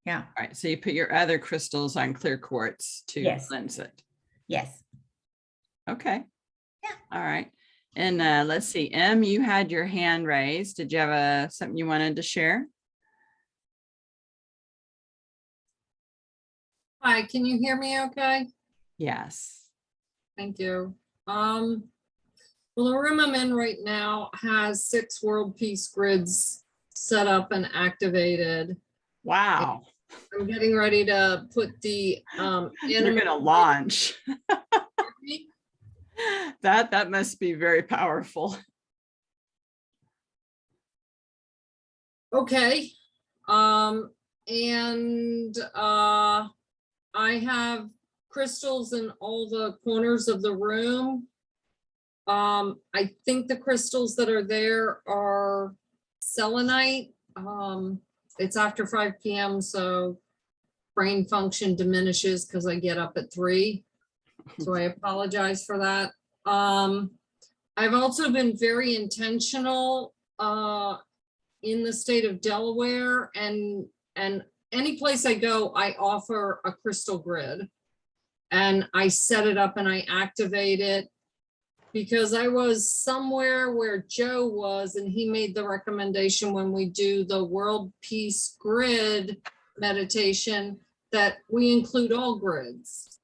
B: Yeah.
A: All right. So you put your other crystals on clear quartz to cleanse it.
B: Yes.
A: Okay.
B: Yeah.
A: All right. And let's see, Em, you had your hand raised. Did you have something you wanted to share?
E: Hi, can you hear me okay?
A: Yes.
E: Thank you. Well, the room I'm in right now has 6 world peace grids set up and activated.
A: Wow.
E: I'm getting ready to put the
A: You're gonna launch. That must be very powerful.
E: Okay. And I have crystals in all the corners of the room. I think the crystals that are there are selenite. It's after 5 p.m. so brain function diminishes because I get up at 3. So I apologize for that. I've also been very intentional in the state of Delaware and any place I go, I offer a crystal grid. And I set it up and I activate it because I was somewhere where Joe was, and he made the recommendation when we do the World Peace Grid meditation that we include all grids.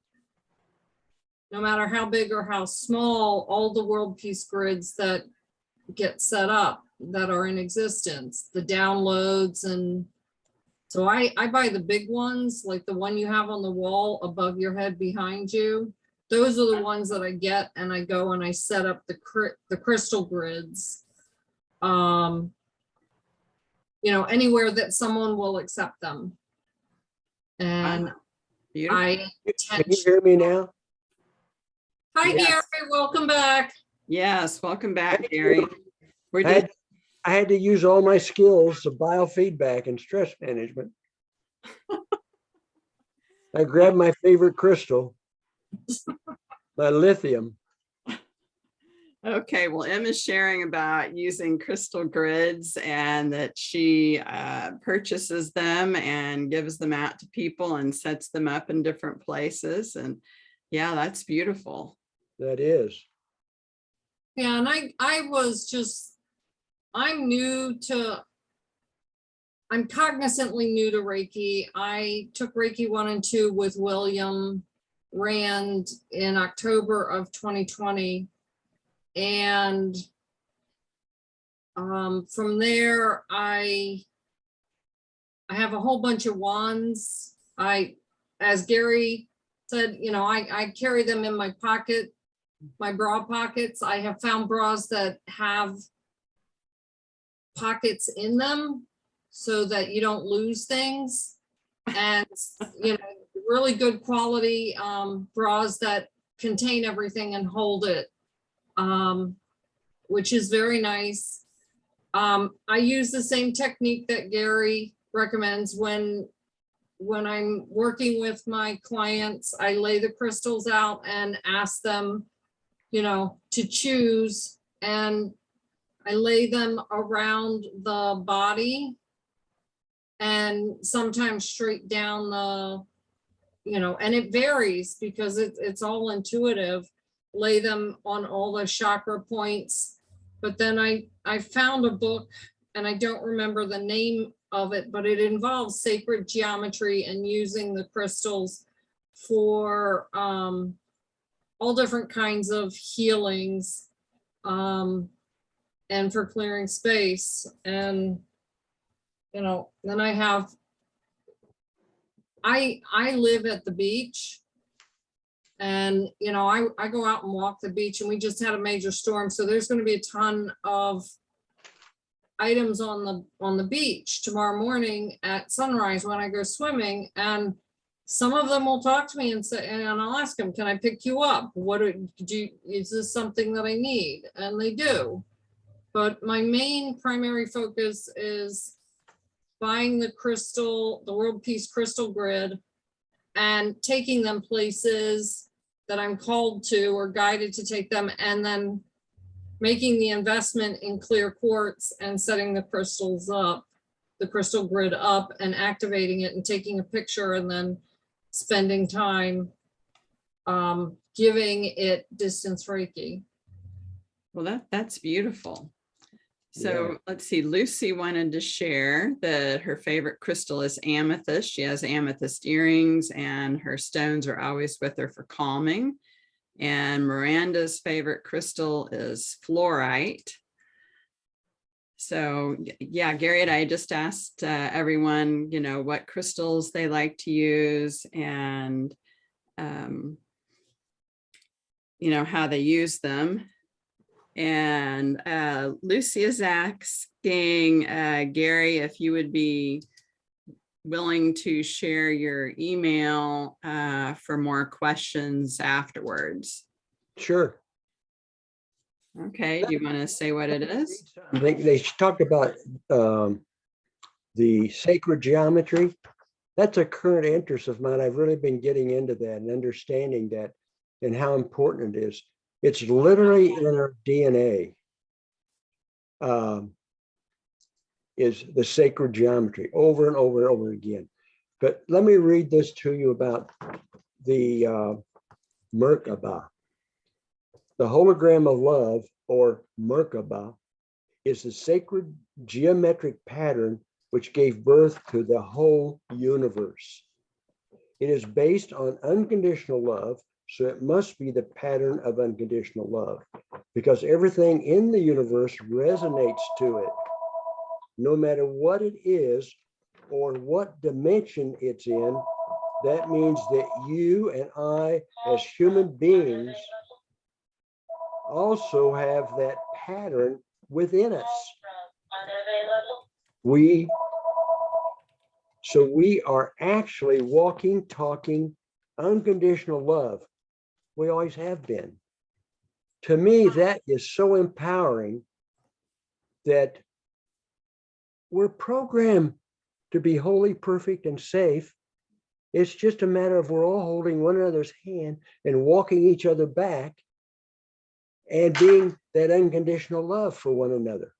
E: No matter how big or how small, all the World Peace Grids that get set up that are in existence, the downloads. And so I buy the big ones, like the one you have on the wall above your head behind you. Those are the ones that I get, and I go and I set up the crystal grids, you know, anywhere that someone will accept them. And
A: Beautiful.
C: Can you hear me now?
E: Hi,
A: Yes.
E: Gary, welcome back.
A: Yes, welcome back,
C: Thank you.
A: Gary. We're just,
C: I had to use all my skills of biofeedback and stress management. I grabbed my favorite crystal, my lithium.
A: okay, well, Emma's sharing about using crystal grids and that she purchases them and gives them out to people and sets them up in different places. And yeah, that's beautiful.
C: That is.
E: Yeah, and I was just, I'm cognizantly new to Reiki. I took Reiki 1 and 2 with William Rand in October of 2020. And from there, I have a whole bunch of wands. As Gary said, you know, I carry them in my pocket, my bra pockets. I have found bras that have pockets in them so that you don't lose things. And, you know, really good quality bras that contain everything and hold it, which is very nice. I use the same technique that Gary recommends when I'm working with my clients. I lay the crystals out and ask them, you know, to choose, and I lay them around the body and sometimes straight down the, you know, and it varies because it's all intuitive. Lay them on all the chakra points. But then I found a book, and I don't remember the name of it, but it involves sacred geometry and using the crystals for all different kinds of healings, and for clearing space. And, you know, then I live at the beach, and, you know, I go out and walk the beach, and we just had a major storm. So there's going to be a ton of items on the beach tomorrow morning at sunrise when I go swimming. And some of them will talk to me and say, and I'll ask them, can I pick you up? Is this something that I need? And they do. But my main primary focus is buying the World Peace Crystal Grid and taking them places that I'm called to or guided to take them, and then making the investment in clear quartz and setting the crystals up, the crystal grid up, and activating it and taking a picture, and then spending time giving it distance Reiki.
A: Well, that's beautiful. So
C: Yeah.
A: let's see, Lucy wanted to share that her favorite crystal is amethyst. She has amethyst earrings, and her stones are always with her for calming. And Miranda's favorite crystal is fluorite. So yeah, Gary and I just asked everyone, you know, what crystals they like to use, and you know, how they use them. And Lucy is asking Gary if you would be willing to share your email for more questions afterwards.
C: Sure.
A: Okay, do you want to say what it is?
C: They talked about the sacred geometry. That's a current interest of mine. I've really been getting into that and understanding that and how important it is. It's literally in our DNA, is the sacred geometry over and over and over again. But let me read this to you about the Merkaba. The hologram of love, or Merkaba, is the sacred geometric pattern which gave birth to the whole universe. It is based on unconditional love, so it must be the pattern of unconditional love, because everything in the universe resonates to it, no matter what it is or what dimension it's in. That means that you and I, as human beings, also have that pattern within us. So we are actually walking, talking unconditional love. We always have been. To me, that is so empowering that we're programmed to be holy, perfect, and safe. It's just a matter of we're all holding one another's hand and walking each other back and being that unconditional love for one another.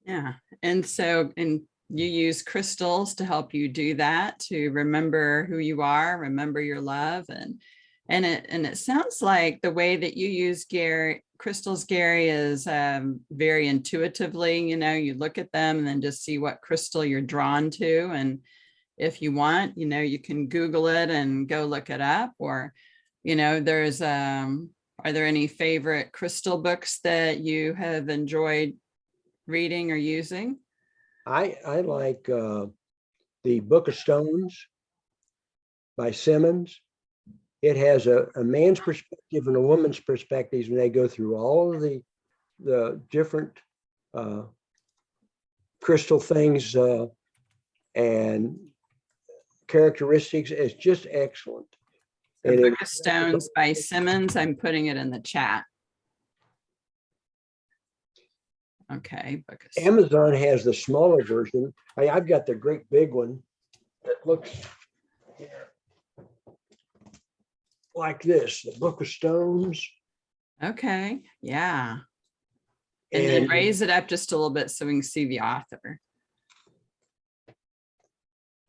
A: Yeah. And so, and you use crystals to help you do that, to remember who you are, remember your love. And it sounds like the way that you use crystals, Gary, is very intuitively, you know, you look at them and then just see what crystal you're drawn to. And if you want, you know, you can Google it and go look it up, or, you know, there's, are there any favorite crystal books that you have enjoyed reading or using?
C: I like the Book of Stones by Simmons. It has a man's perspective and a woman's perspectives, and they go through all of the different crystal things and characteristics. It's just excellent.
A: The Book of Stones by Simmons. I'm putting it in the chat. Okay. Book of Stones.
C: Amazon has the smaller version. I've got the great big one that looks like this, the Book of Stones.
A: Okay. Yeah. And then raise it up just a little bit so we can see the author.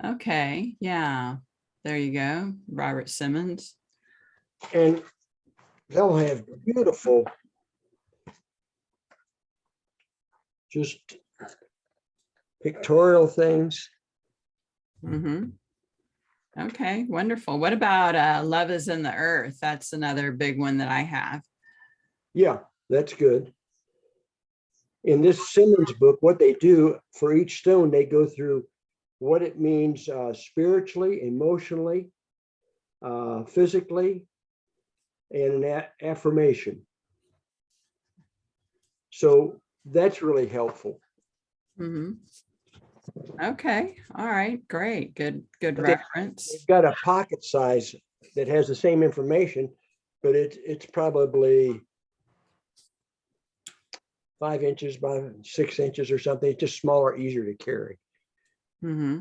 A: Okay. Yeah. There you go. Robert Simmons.
C: And they'll have beautiful, just pictorial things.
A: Mm-hmm. Okay, wonderful. What about Love is in the Earth? That's another big one that I have.
C: Yeah, that's good. In this Simmons book, what they do for each stone, they go through what it means spiritually, emotionally, physically, and an affirmation. So that's really helpful.
A: Mm-hmm. Okay. All right. Great. Good reference.
C: They've got a pocket size that has the same information, but it's probably 5 inches by 6 inches or something. It's just smaller, easier to carry.
A: Mm-hmm.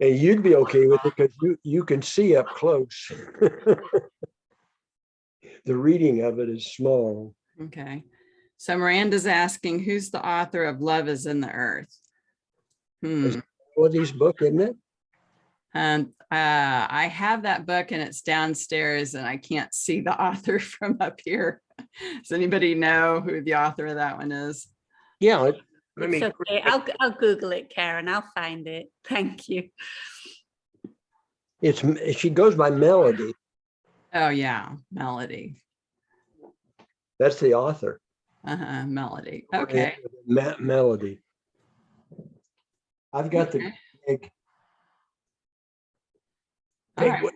C: And you'd be okay with it because you can see up close. The reading of it is small.
A: Okay. So Miranda's asking, who's the author of Love is in the Earth?
C: Melodies book, isn't it?
A: I have that book and it's downstairs and I can't see the author from up here. Does anybody know who the author of that one is?
C: Yeah.
B: It's okay. I'll Google it, Karen. I'll find it. Thank you.
C: She goes by Melody.
A: Oh yeah, Melody.
C: That's the author.
A: Melody. Okay.
C: Melody. I've got the big.
A: All right.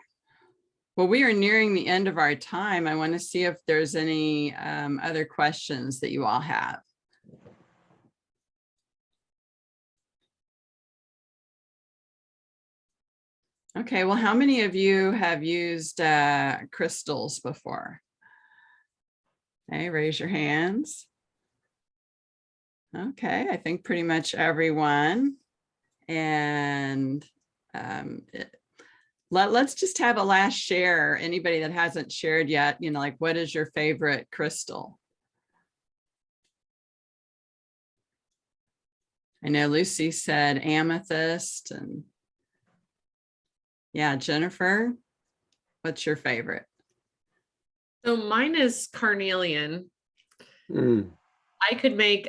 A: Well, we are nearing the end of our time. I want to see if there's any other questions that you all have. Okay, well, how many of you have used crystals before? Okay, raise your hands. Okay, I think pretty much everyone. And let's just have a last share. Anybody that hasn't shared yet, you know, like what is your favorite crystal? I know Lucy said amethyst, and yeah, Jennifer, what's your favorite?
F: So mine is carnelian.
C: Mm.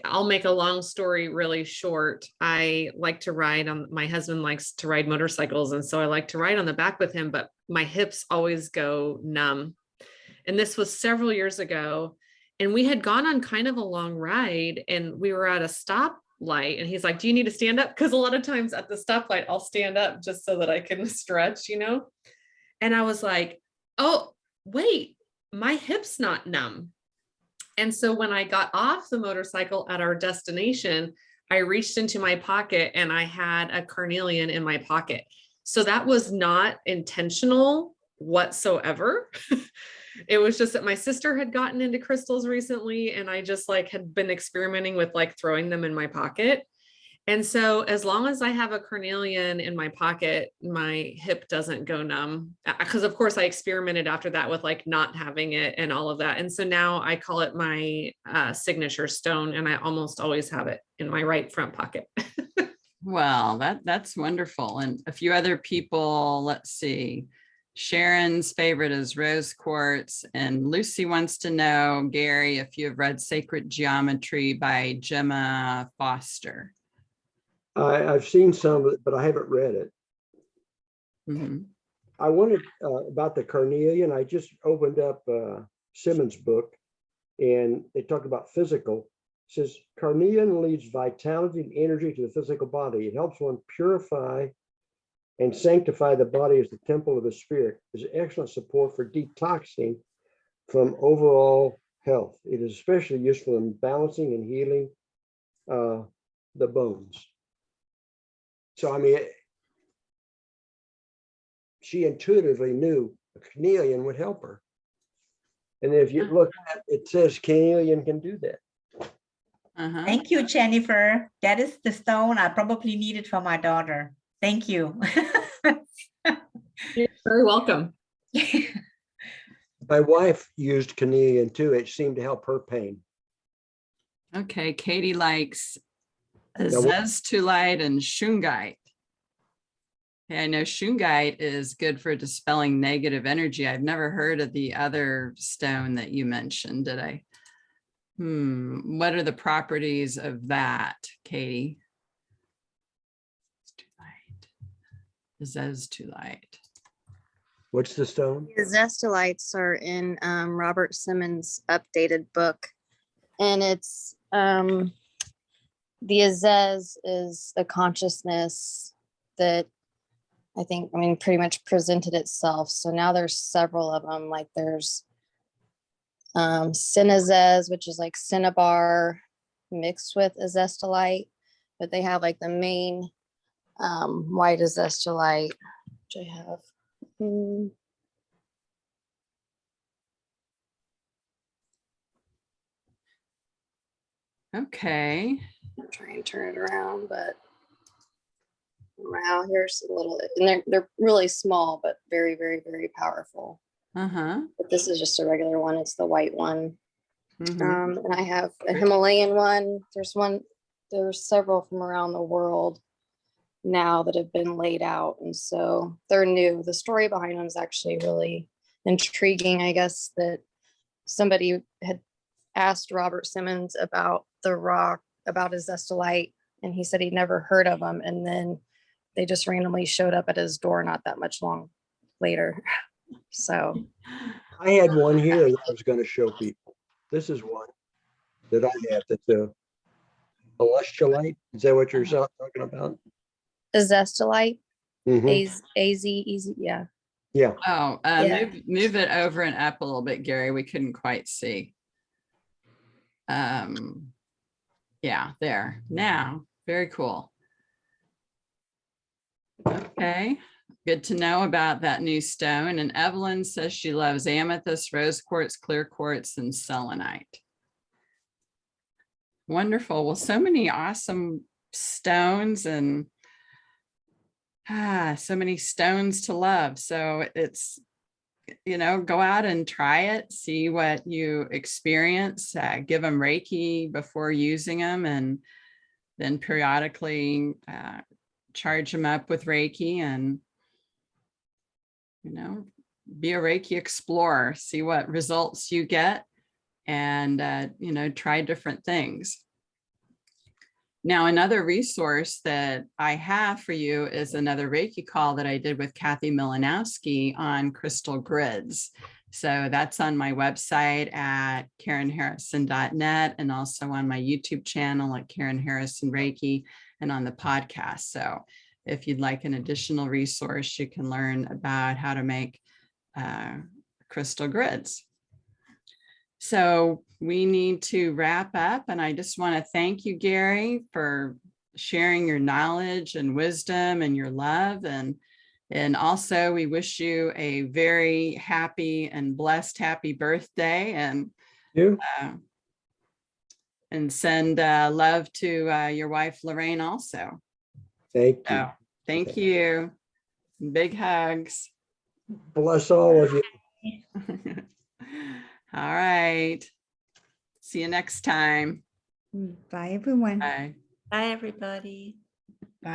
F: I'll make a long story really short. I like to ride on, my husband likes to ride motorcycles. And so I like to ride on the back with him, but my hips always go numb. And this was several years ago. And we had gone on kind of a long ride and we were at a stoplight and he's like, do you need to stand up? Because a lot of times at the stoplight, I'll stand up just so that I can stretch, you know? And I was like, oh, wait, my hip's not numb. And so when I got off the motorcycle at our destination, I reached into my pocket and I had a carnelian in my pocket. So that was not intentional whatsoever. It was just that my sister had gotten into crystals recently and I just like had been experimenting with like throwing them in my pocket. And so as long as I have a carnelian in my pocket, my hip doesn't go numb. Because of course I experimented after that with like not having it and all of that. And so now I call it my signature stone and I almost always have it in my right front pocket.
A: Well, that's wonderful. And a few other people, let's see. Sharon's favorite is rose quartz, and Lucy wants to know, Gary, if you have read Sacred Geometry by Gemma Foster.
C: I've seen some of it, but I haven't read it.
A: Mhm.
C: I wanted about the carnelian. I just opened up Simmons' book, and they talk about physical. It says carnelian leads vitality and energy to the physical body. It helps one purify and sanctify the body as the temple of the spirit. It is excellent support for detoxing from overall health. It is especially useful in balancing and healing the bones. So, I mean, she intuitively knew a carnelian would help her. And if you look at it, says carnelian can do that.
A: Uh-huh.
B: Thank you, Jennifer. That is the stone I probably needed for my daughter. Thank you.
F: You're very welcome.
C: My wife used carnelian too. It seemed to help her pain.
A: Okay, Katie likes
C: Now, what-
A: azeztulite and shungite. Okay, I know shungite is good for dispelling negative energy. I've never heard of the other stone that you mentioned, did I? What are the properties of that, Katie? Azeztulite.
C: What's the stone?
G: The zestulites are in Robert Simmons' updated book, and it's the Azez is a consciousness that I mean, pretty much presented itself. So now there's several of them. Like there's Cinazez, which is like cinnabar mixed with azestolite, but they have like the main white azestolite, which I have.
A: Okay.
G: I'll try and turn it around, but wow, here's a little, and they're really small, but very, very, very powerful.
A: Uh-huh.
G: But this is just a regular one. It's the white one.
A: Mhm.
G: And I have a Himalayan one. There's several from around the world now that have been laid out. And so they're new. The story behind them is actually really intriguing. I guess that somebody had asked Robert Simmons about the rock, about his zestolite, and he said he'd never heard of them. And then they just randomly showed up at his door not that much long later. So
C: I had one here that I was going to show people. This is one that I have that's a celestialite. Is that what you're talking about?
G: the zestolite,
C: Mhm.
G: easy, yeah.
C: Yeah.
A: Oh,
G: Yeah.
A: move it over and up a little bit, Gary. We couldn't quite see. Yeah, there. Now, very cool. Okay, good to know about that new stone. And Evelyn says she loves amethyst, rose quartz, clear quartz, and selenite. Wonderful. Well, so many awesome stones and so many stones to love. So it's, go out and try it, see what you experience, give them Reiki before using them. And then periodically charge them up with Reiki and, be a Reiki explorer, see what results you get, and, try different things. Now, another resource that I have for you is another Reiki call that I did with Kathy Milanowski on crystal grids. So that's on my website at KarenHarrison.net, and also on my YouTube channel at Karen Harrison Reiki, and on the podcast. So if you'd like an additional resource, you can learn about how to make crystal grids. So we need to wrap up, and I just want to thank you, Gary, for sharing your knowledge and wisdom and your love. And also we wish you a very happy and blessed happy birthday, and send love to your wife, Lorraine, also.
C: Thank you.
A: So thank you. Big hugs.
C: Bless all of you.
A: All right. See you next time.
B: Bye, everyone.
A: Bye.
H: Bye, everybody.
B: Bye.